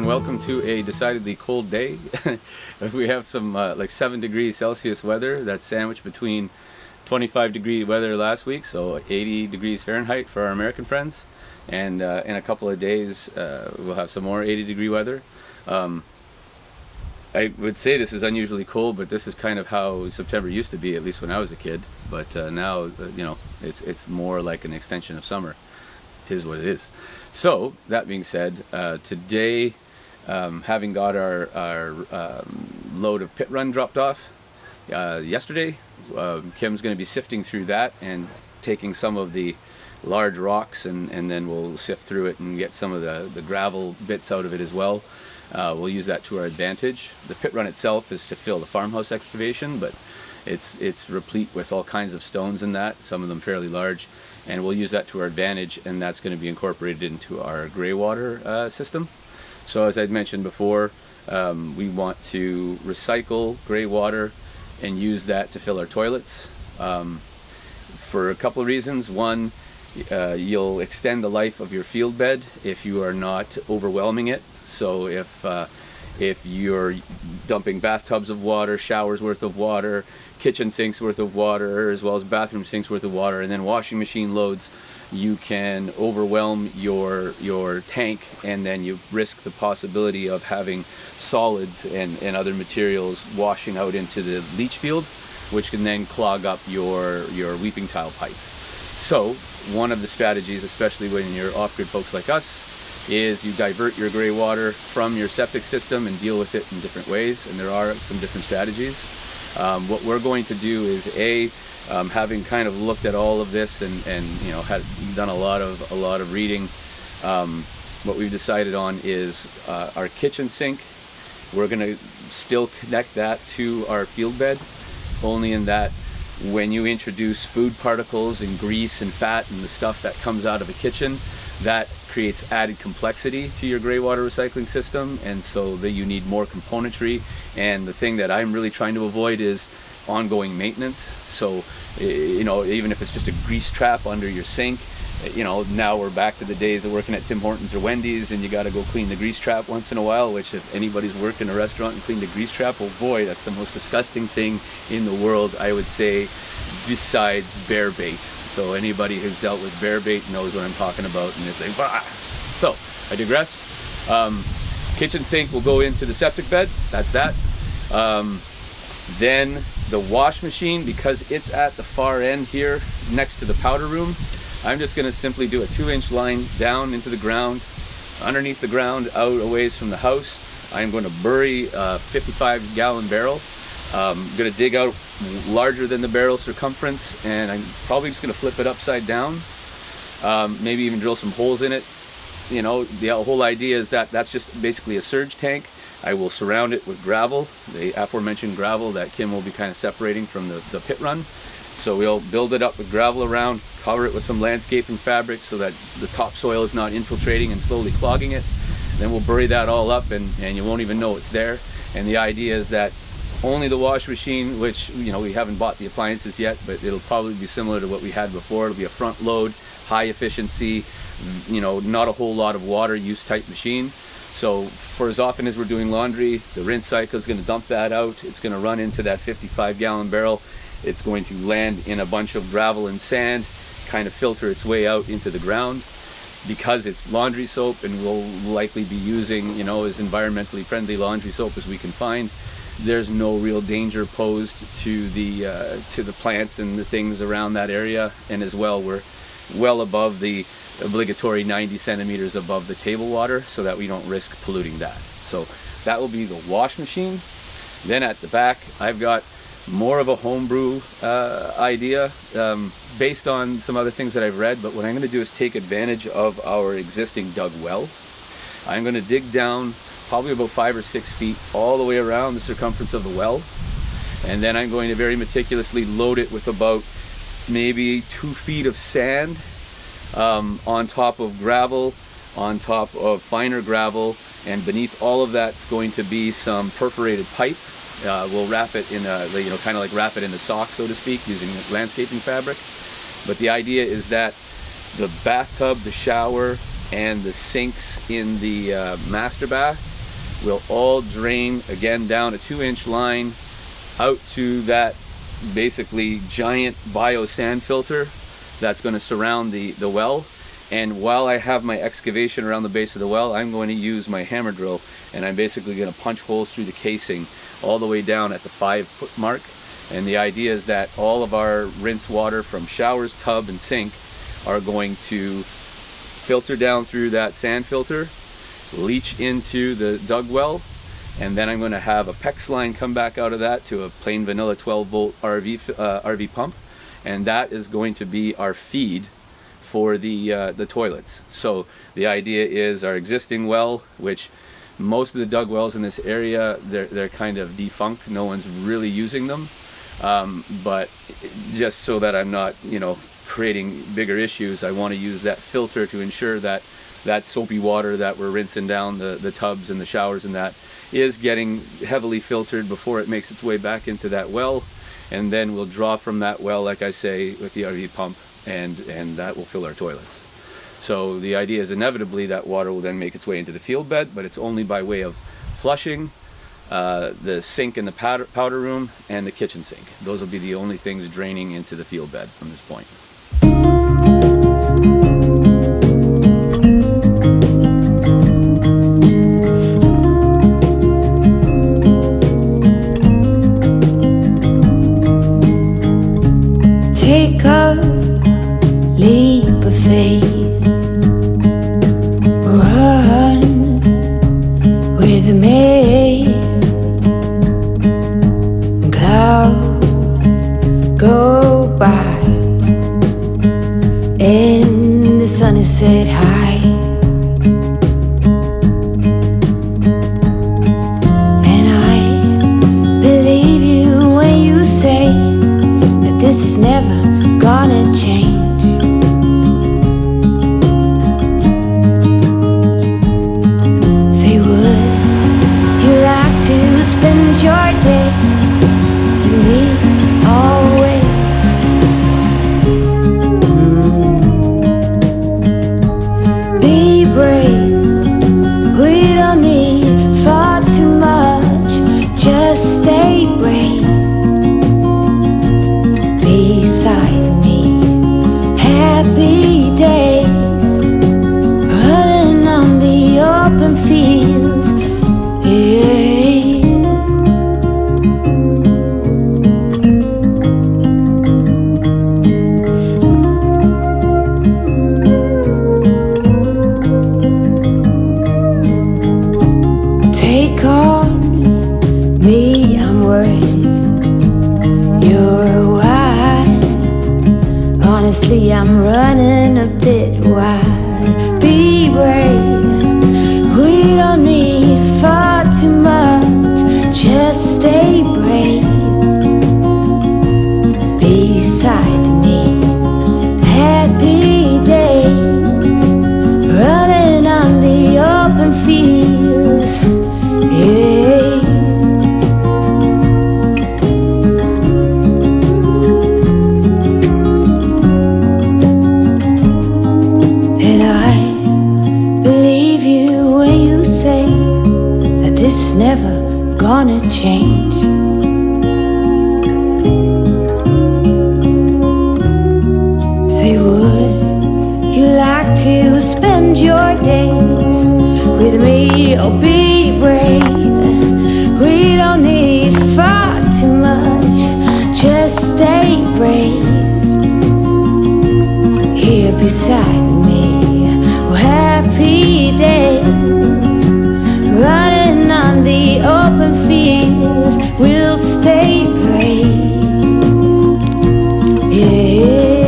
and welcome to a decidedly cold day. We have some like 7 degrees Celsius weather that's sandwiched between 25-degree weather last week, so 80 degrees Fahrenheit for our American friends, and in a couple of days we'll have some more 80-degree weather. I would say this is unusually cold, but this is kind of how September used to be, at least when I was a kid. But now, you know, it's more like an extension of summer. It is what it is. So that being said, today, having got our load of pit run dropped off yesterday, Kim's going to be sifting through that and taking some of the large rocks, and then we'll sift through it and get some of the gravel bits out of it as well. We'll use that to our advantage. The pit run itself is to fill the farmhouse excavation, but it's replete with all kinds of stones in that, some of them fairly large, and we'll use that to our advantage, and that's going to be incorporated into our greywater system. So as I'd mentioned before, we want to recycle greywater and use that to fill our toilets for a couple of reasons. One, you'll extend the life of your field bed if you are not overwhelming it. So if you're dumping bathtubs of water, showers worth of water, kitchen sinks worth of water, as well as bathroom sinks worth of water, and then washing machine loads, you can overwhelm your tank, and then you risk the possibility of having solids and other materials washing out into the leach field, which can then clog up your weeping tile pipe. So one of the strategies, especially when you're off-grid folks like us, is you divert your gray water from your septic system and deal with it in different ways, and there are some different strategies. What we're going to do is having kind of looked at all of this and you know, had done a lot of reading, what we've decided on is our kitchen sink. We're going to still connect that to our field bed, only in that when you introduce food particles and grease and fat and the stuff that comes out of a kitchen, that creates added complexity to your gray water recycling system, and so that you need more componentry. And the thing that I'm really trying to avoid is ongoing maintenance. So you know, even if it's just a grease trap under your sink, you know, now we're back to the days of working at Tim Hortons or Wendy's, and you got to go clean the grease trap once in a while, which if anybody's worked in a restaurant and cleaned a grease trap, oh boy, that's the most disgusting thing in the world, I would say, besides bear bait. So anybody who's dealt with bear bait knows what I'm talking about, and it's like, bah! So I digress. Kitchen sink will go into the septic bed. That's that. Then the wash machine, because it's at the far end here next to the powder room, I'm just going to simply do a 2-inch line down into the ground, underneath the ground, out a ways from the house. I'm going to bury a 55-gallon barrel. I'm going to dig out larger than the barrel circumference, and I'm probably just going to flip it upside down, maybe even drill some holes in it. You know, the whole idea is that that's just basically a surge tank. I will surround it with gravel, the aforementioned gravel that Kim will be kind of separating from the pit run. So we'll build it up with gravel around, cover it with some landscaping fabric so that the topsoil is not infiltrating and slowly clogging it. Then we'll bury that all up, and you won't even know it's there. And the idea is that only the wash machine, which, you know, we haven't bought the appliances yet, but it'll probably be similar to what we had before. It'll be a front load, high efficiency, you know, not a whole lot of water use type machine. So for as often as we're doing laundry, the rinse cycle is going to dump that out. It's going to run into that 55-gallon barrel. It's going to land in a bunch of gravel and sand, kind of filter its way out into the ground. Because it's laundry soap, and we'll likely be using, you know, as environmentally friendly laundry soap as we can find, there's no real danger posed to the plants and the things around that area. And as well, we're well above the obligatory 90 centimeters above the table water, so that we don't risk polluting that. So that will be the wash machine. Then at the back, I've got more of a homebrew idea based on some other things that I've read, but what I'm going to do is take advantage of our existing dug well. I'm going to dig down probably about 5 or 6 feet all the way around the circumference of the well, and then I'm going to very meticulously load it with about maybe 2 feet of sand on top of gravel, on top of finer gravel, and beneath all of that's going to be some perforated pipe. We'll wrap it in a, you know, kind of like wrap it in a sock, so to speak, using landscaping fabric. But the idea is that the bathtub, the shower, and the sinks in the master bath will all drain again down a 2-inch line out to that basically giant bio sand filter that's going to surround the well. And while I have my excavation around the base of the well, I'm going to use my hammer drill, and I'm basically going to punch holes through the casing all the way down at the 5-foot mark. And the idea is that all of our rinse water from showers, tub, and sink are going to filter down through that sand filter, leach into the dug well, and then I'm going to have a PEX line come back out of that to a plain vanilla 12-volt RV pump, and that is going to be our feed for the toilets. So the idea is our existing well, which most of the dug wells in this area, they're kind of defunct. No one's really using them. But just so that I'm not, creating bigger issues, I want to use that filter to ensure that that soapy water that we're rinsing down the tubs and the showers and that is getting heavily filtered before it makes its way back into that well. And then we'll draw from that well, like I say, with the RV pump, and that will fill our toilets. So the idea is inevitably that water will then make its way into the field bed, but it's only by way of flushing the sink in the powder room and the kitchen sink. Those will be the only things draining into the field bed from this point. Take a leap of faith, run with me. Clouds go by and the sun is set high, and I believe you when you say that this is never gonna change. Say, would you like to spend your day with me always? Be brave, we don't need far too much, just stay brave beside me. Happy days, running on the open fields, yeah. Take on me, I'm worth your wide. Honestly, I'm running a bit wide. Be brave, we don't need far too much, just stay brave beside me. Happy days, running on the open fields, yeah. And I believe you when you say that this is never gonna change. Say, would you like to spend your days with me? Or be brave, we don't need far too much, just stay brave here beside me. Oh, happy days, running on the open fields, we'll stay brave, yeah.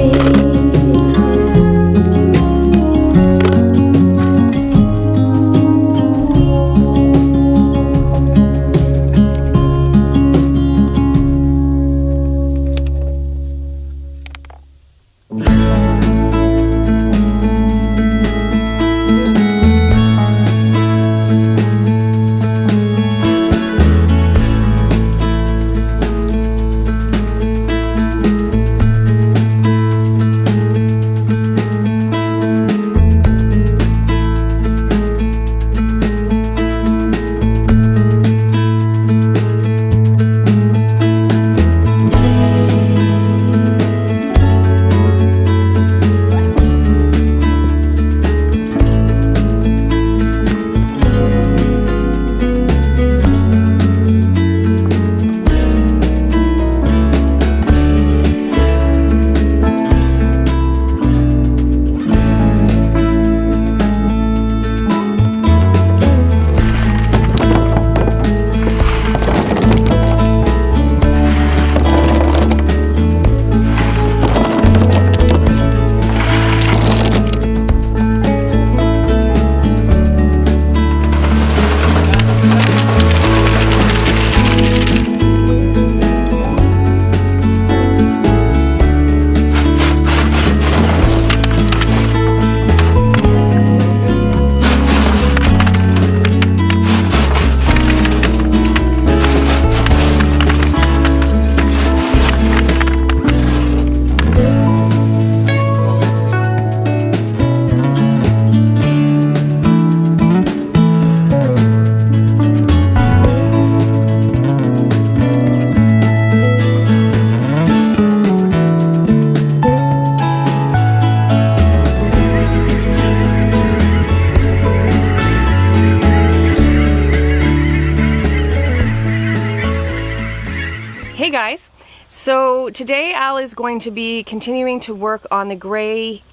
So today Al is going to be continuing to work on the gray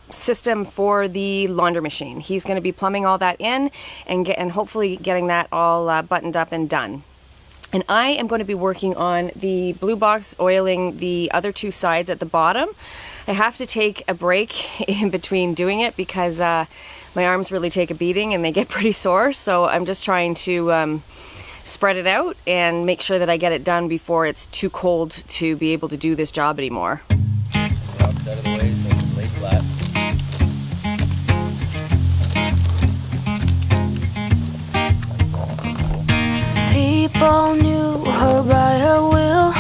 system for the launder machine. He's going to be plumbing all that in and hopefully getting that all buttoned up and done. And I am going to be working on the blue box, oiling the other two sides at the bottom. I have to take a break in between doing it because my arms really take a beating and they get pretty sore. So I'm just trying to spread it out and make sure that I get it done before it's too cold to be able to do this job anymore. Rocks out of the way so it's lay flat. People knew her by her will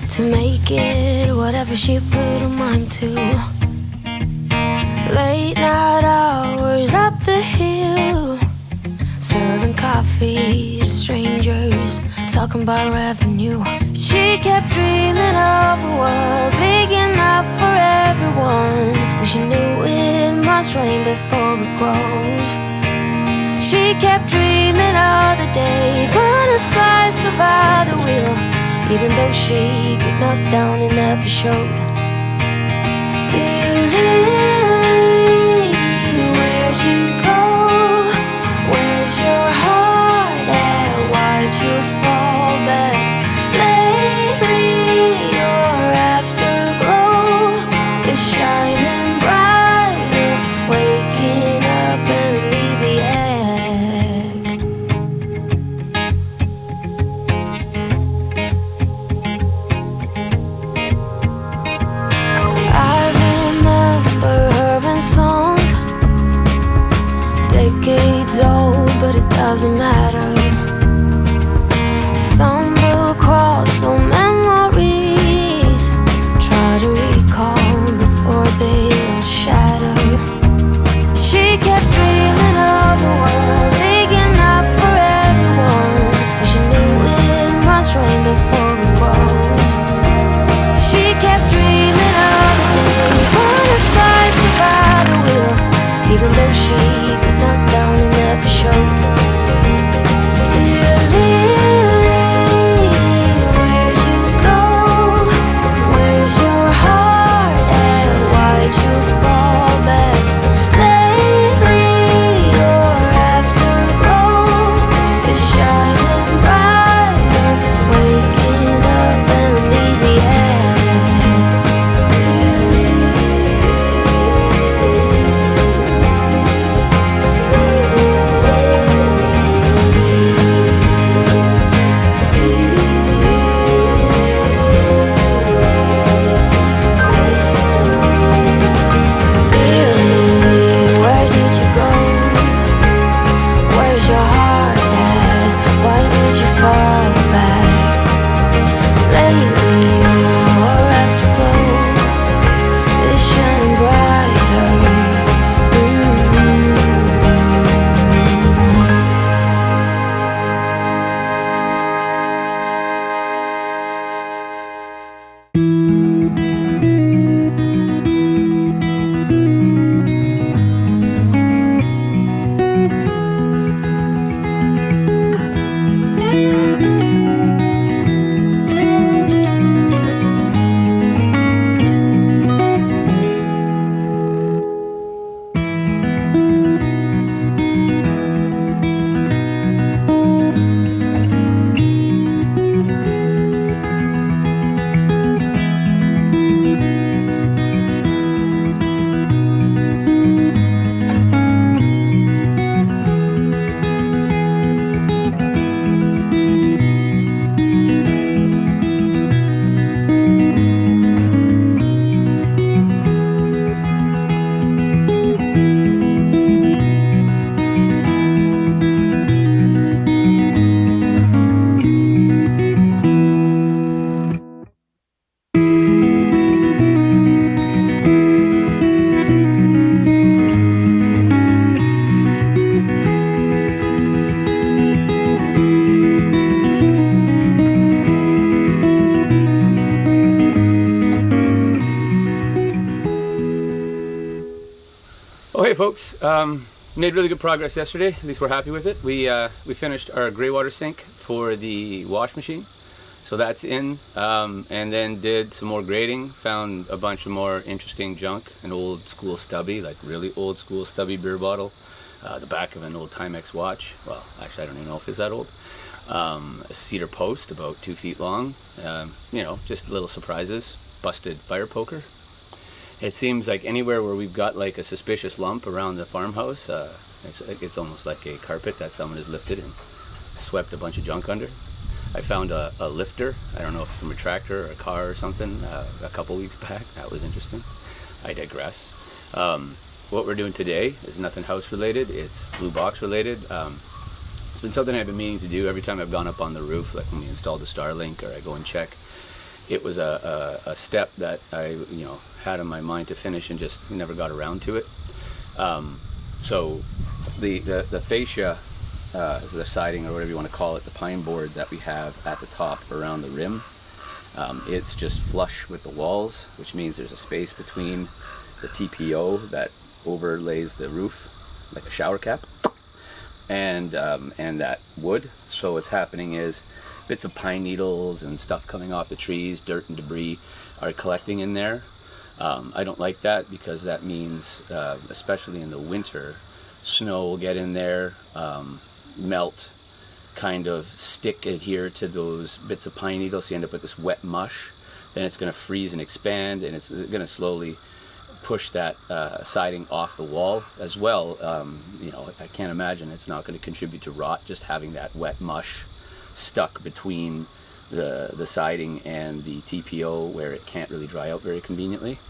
to make it whatever she put her mind to. Late night hours up the hill, serving coffee to strangers, talking about revenue. She kept dreaming of a world big enough for everyone, but she knew it must rain before it grows. She kept dreaming of the day butterflies survived the wheel, even though she got knocked down and never showed. Dear Lily, where'd you go? Where's your heart at? Why'd you fall back? Lately your afterglow is shining brighter, waking up an easy egg. I remember her in songs, decades old, but it doesn't matter. Stumble across old memories, try to recall before they all shatter. She kept dreaming of a world big enough for everyone, but she knew it must rain before it grows. She kept dreaming of a day butterflies survive the wheel, even though she got knocked down and never showed. Dear Lily, where'd you go? Where's your heart at? Why'd you fall back? Lately your afterglow is shining brighter, waking up an easy egg. Where did you go? Where's your heart at? Why did you fall back? Lately your afterglow is shining brighter. Okay, folks, made really good progress yesterday. At least we're happy with it. We finished our greywater sink for the wash machine. so that's in, and then did some more grading, found a bunch of more interesting junk, an old school stubby, like really old school stubby beer bottle, the back of an old Timex watch, well actually I don't even know if it's that old, a cedar post about 2 feet long, you know, just little surprises, busted fire poker. It seems like anywhere where we've got like a suspicious lump around the farmhouse, it's almost like a carpet that someone has lifted and swept a bunch of junk under. I found a lifter, I don't know if it's from a tractor or a car or something, a couple weeks back. That was interesting. I digress. What we're doing today is nothing house related, it's blue box related. It's been something I've been meaning to do every time I've gone up on the roof, like when we installed the Starlink or I go and check. It was a step that I had in my mind to finish and just never got around to it. So the fascia, the siding or whatever you want to call it, the pine board that we have at the top around the rim, it's just flush with the walls, which means there's a space between the TPO that overlays the roof like a shower cap and that wood. So what's happening is bits of pine needles and stuff coming off the trees, dirt and debris are collecting in there. I don't like that because that means, especially in the winter, snow will get in there, melt, kind of adhere to those bits of pine needles, so you end up with this wet mush. Then it's going to freeze and expand, and it's going to slowly push that siding off the wall as well. I can't imagine it's not going to contribute to rot, just having that wet mush stuck between the siding and the TPO where it can't really dry out very conveniently.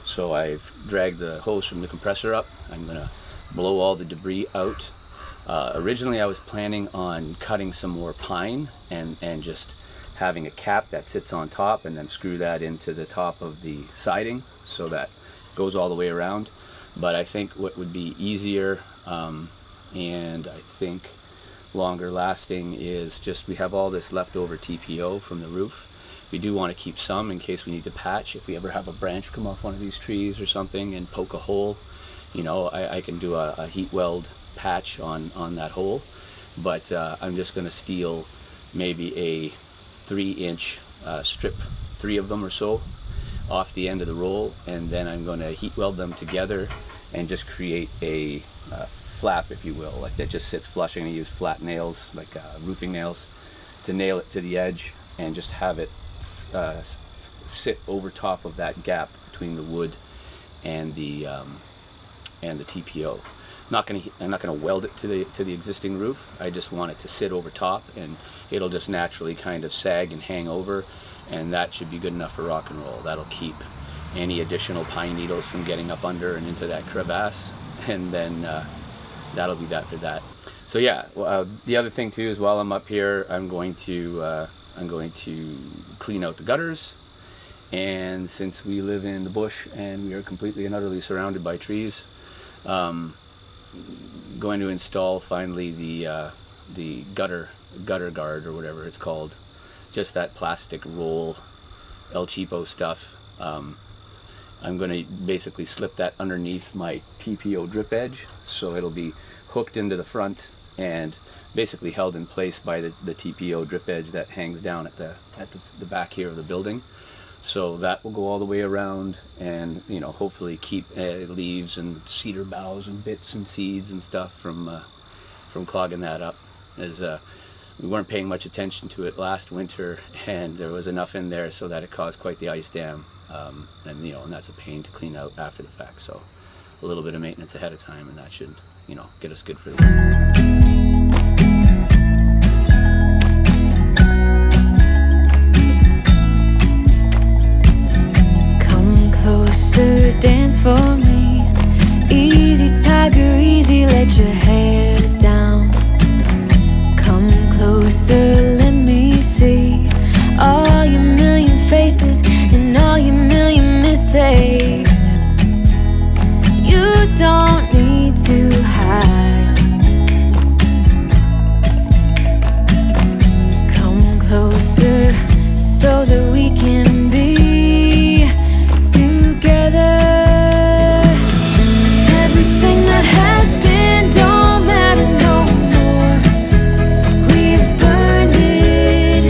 So I've dragged the hose from the compressor up. I'm going to blow all the debris out. Originally I was planning on cutting some more pine and just having a cap that sits on top and then screw that into the top of the siding so that it goes all the way around. But I think what would be easier and I think longer lasting is just we have all this leftover TPO from the roof. We do want to keep some in case we need to patch. If we ever have a branch come off one of these trees or something and poke a hole, I can do a heat weld patch on that hole. But I'm just going to steal maybe a 3-inch strip, 3 of them or so, off the end of the roll, and then I'm going to heat weld them together and just create a flap, if you will, like that just sits flush. I'm going to use flat nails, like roofing nails, to nail it to the edge and just have it sit over top of that gap between the wood and the TPO. I'm not going to weld it to the existing roof. I just want it to sit over top, and it'll just naturally kind of sag and hang over, and that should be good enough for rock and roll. That'll keep any additional pine needles from getting up under and into that crevasse, and then that'll be that for that. So yeah, the other thing too is while I'm up here, I'm going to clean out the gutters. And since we live in the bush and we are completely and utterly surrounded by trees, going to install finally the gutter guard or whatever it's called, just that plastic roll El Cheapo stuff. I'm going to basically slip that underneath my TPO drip edge, so it'll be hooked into the front and basically held in place by the TPO drip edge that hangs down at the back here of the building. So that will go all the way around and hopefully keep leaves and cedar boughs and bits and seeds and stuff from clogging that up, as we weren't paying much attention to it last winter, and there was enough in there so that it caused quite the ice dam, and that's a pain to clean out after the fact. So a little bit of maintenance ahead of time, and that should get us good for the winter. Closer, dance for me. Easy, tiger, easy, let your hair down. Come closer, let me see all your million faces and all your million mistakes. You don't need to hide. Come closer so that we can be together. Everything that has been don't matter no more. We've burned it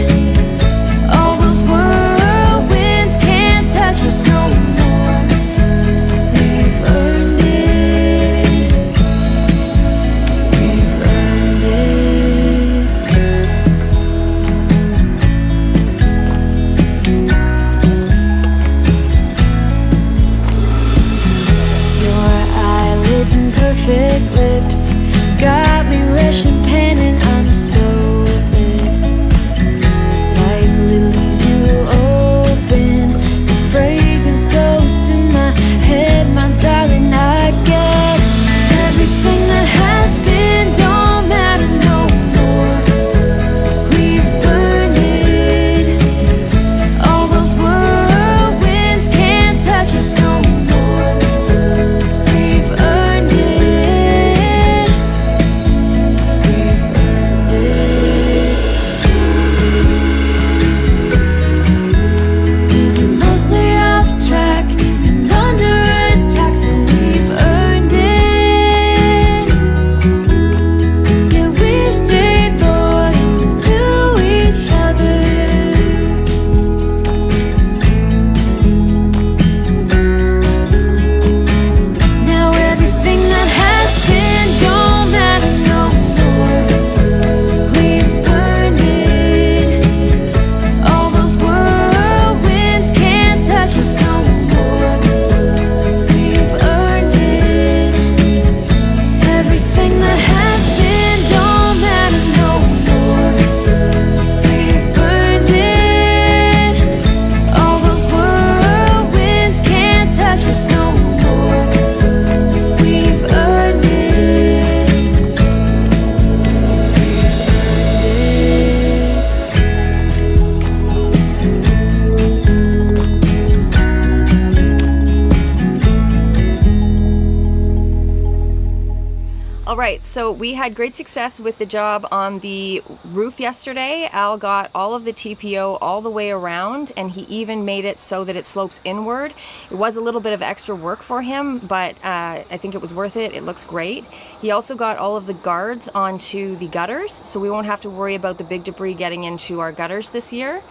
All right, so we had great success with the job on the roof yesterday. Al got all of the TPO all the way around, and he even made it so that it slopes inward. It was a little bit of extra work for him, but I think it was worth it. It looks great. He also got all of the guards onto the gutters, so we won't have to worry about the big debris getting into our gutters this year.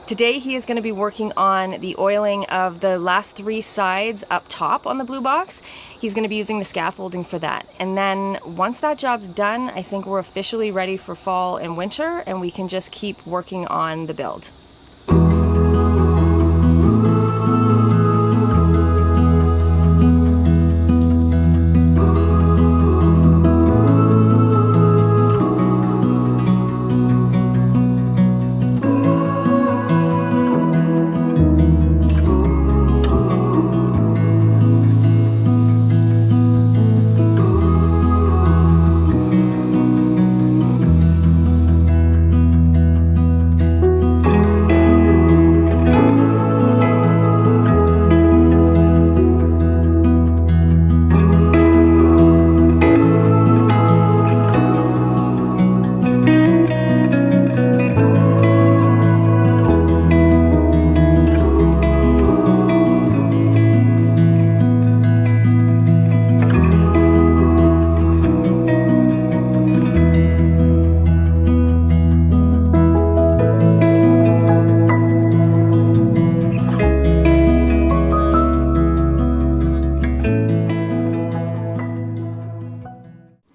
Today he is going to be working on the oiling of the last 3 sides up top on the blue box. He's going to be using the scaffolding for that. And then once that job's done, I think we're officially ready for fall and winter, and we can just keep working on the build.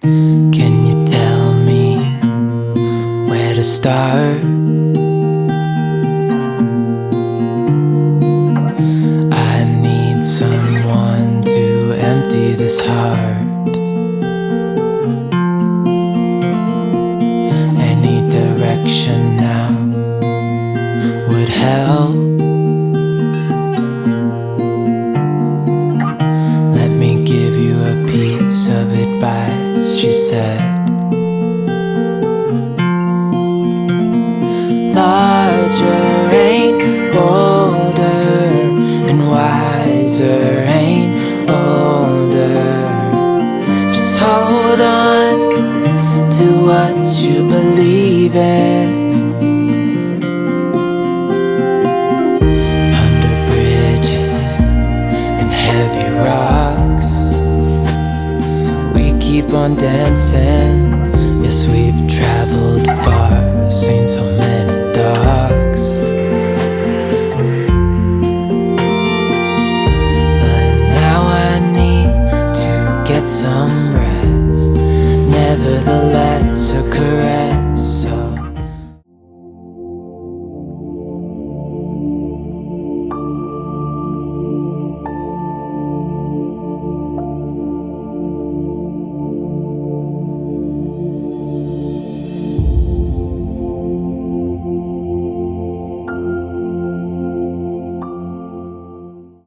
Can you tell me where to start? I need someone to empty this heart. Any direction now would help. Let me give you a piece of advice, she said. Larger ain't bolder, and wiser ain't older. Just hold on to what you believe in. Under bridges and heavy rocks, we keep on dancing. Yes, we've traveled far, seen so many